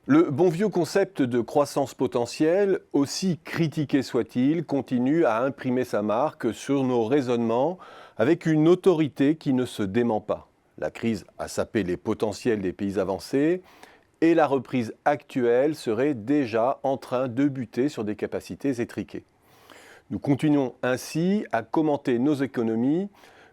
Le bon vieux concept de croissance potentielle, aussi critiqué soit-il, continue à imprimer sa marque sur nos raisonnements avec une autorité qui ne se dément pas. La crise a sapé les potentiels des pays avancés et la reprise actuelle serait déjà en train de buter sur des capacités étriquées. Nous continuons ainsi à commenter nos économies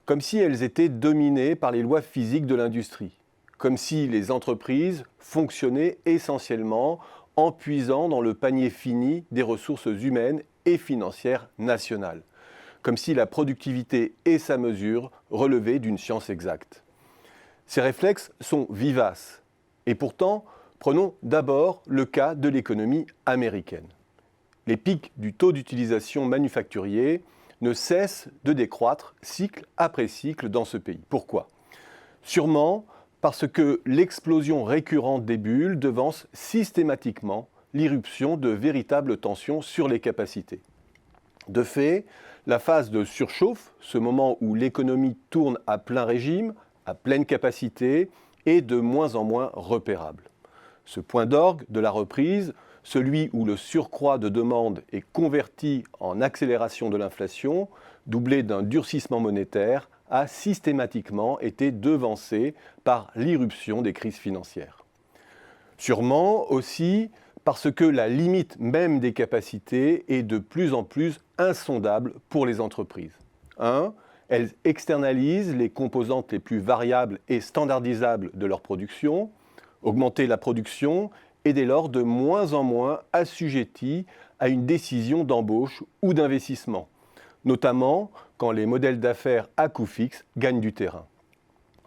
comme si elles étaient dominées par les lois physiques de l'industrie, comme si les entreprises fonctionnaient essentiellement en puisant dans le panier fini des ressources humaines et financières nationales, comme si la productivité et sa mesure relevaient d'une science exacte. Ces réflexes sont vivaces, et pourtant, prenons d'abord le cas de l'économie américaine. Les pics du taux d'utilisation manufacturier ne cessent de décroître cycle après cycle dans ce pays. Pourquoi ? Sûrement parce que l'explosion récurrente des bulles devance systématiquement l'irruption de véritables tensions sur les capacités. De fait, la phase de surchauffe, ce moment où l'économie tourne à plein régime, à pleine capacité, est de moins en moins repérable. Ce point d'orgue de la reprise, celui où le surcroît de demande est converti en accélération de l'inflation, doublé d'un durcissement monétaire, a systématiquement été devancé par l'irruption des crises financières. Sûrement aussi parce que la limite même des capacités est de plus en plus insondable pour les entreprises. 1. Elles externalisent les composantes les plus variables et standardisables de leur production. Augmenter la production est dès lors de moins en moins assujettie à une décision d'embauche ou d'investissement, notamment quand les modèles d'affaires à coût fixe gagnent du terrain.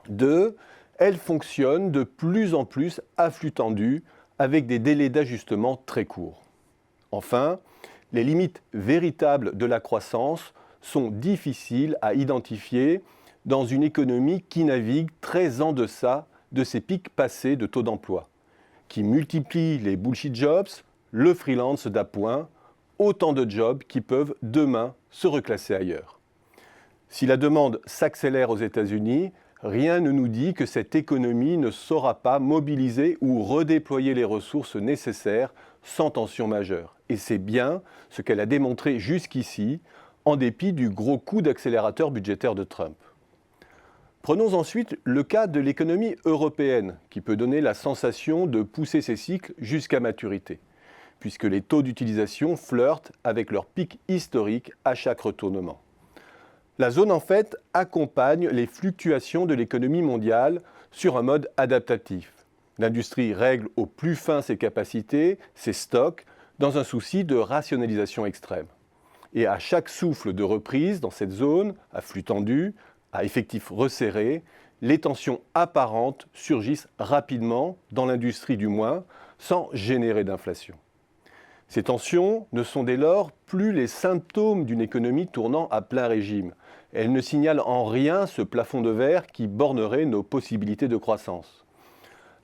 2. Elles fonctionnent de plus en plus à flux tendu avec des délais d'ajustement très courts. Enfin, les limites véritables de la croissance sont difficiles à identifier dans une économie qui navigue très en deçà de ses pics passés de taux d'emploi, qui multiplie les bullshit jobs, le freelance d'appoint, autant de jobs qui peuvent demain se reclasser ailleurs. Si la demande s'accélère aux États-Unis, rien ne nous dit que cette économie ne saura pas mobiliser ou redéployer les ressources nécessaires sans tension majeure. Et c'est bien ce qu'elle a démontré jusqu'ici, en dépit du gros coup d'accélérateur budgétaire de Trump. Prenons ensuite le cas de l'économie européenne, qui peut donner la sensation de pousser ses cycles jusqu'à maturité, puisque les taux d'utilisation flirtent avec leur pic historique à chaque retournement. La zone, en fait, accompagne les fluctuations de l'économie mondiale sur un mode adaptatif. L'industrie règle au plus fin ses capacités, ses stocks, dans un souci de rationalisation extrême. Et à chaque souffle de reprise dans cette zone, à flux tendu, à effectifs resserrés, les tensions apparentes surgissent rapidement, dans l'industrie du moins, sans générer d'inflation. Ces tensions ne sont dès lors plus les symptômes d'une économie tournant à plein régime. Elles ne signalent en rien ce plafond de verre qui bornerait nos possibilités de croissance.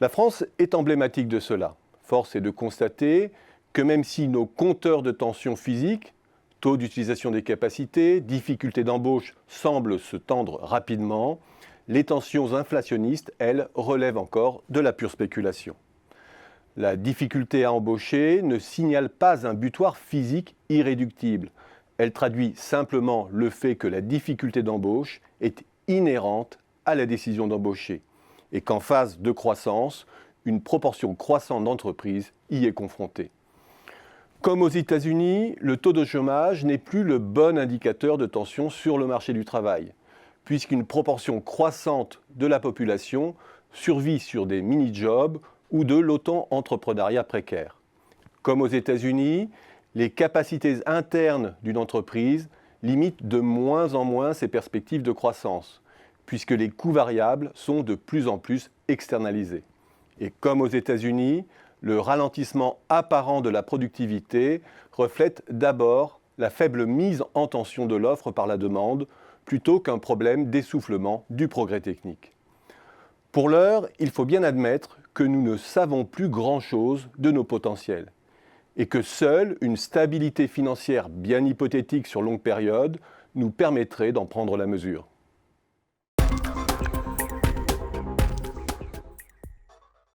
La France est emblématique de cela. Force est de constater que même si nos compteurs de tension physique, taux d'utilisation des capacités, difficultés d'embauche semblent se tendre rapidement, les tensions inflationnistes, elles, relèvent encore de la pure spéculation. La difficulté à embaucher ne signale pas un butoir physique irréductible. Elle traduit simplement le fait que la difficulté d'embauche est inhérente à la décision d'embaucher et qu'en phase de croissance, une proportion croissante d'entreprises y est confrontée. Comme aux États-Unis, le taux de chômage n'est plus le bon indicateur de tension sur le marché du travail, puisqu'une proportion croissante de la population survit sur des mini-jobs ou de l'auto-entrepreneuriat précaire. Comme aux États-Unis, les capacités internes d'une entreprise limitent de moins en moins ses perspectives de croissance, puisque les coûts variables sont de plus en plus externalisés. Et comme aux États-Unis, le ralentissement apparent de la productivité reflète d'abord la faible mise en tension de l'offre par la demande, plutôt qu'un problème d'essoufflement du progrès technique. Pour l'heure, il faut bien admettre que nous ne savons plus grand-chose de nos potentiels et que seule une stabilité financière bien hypothétique sur longue période nous permettrait d'en prendre la mesure.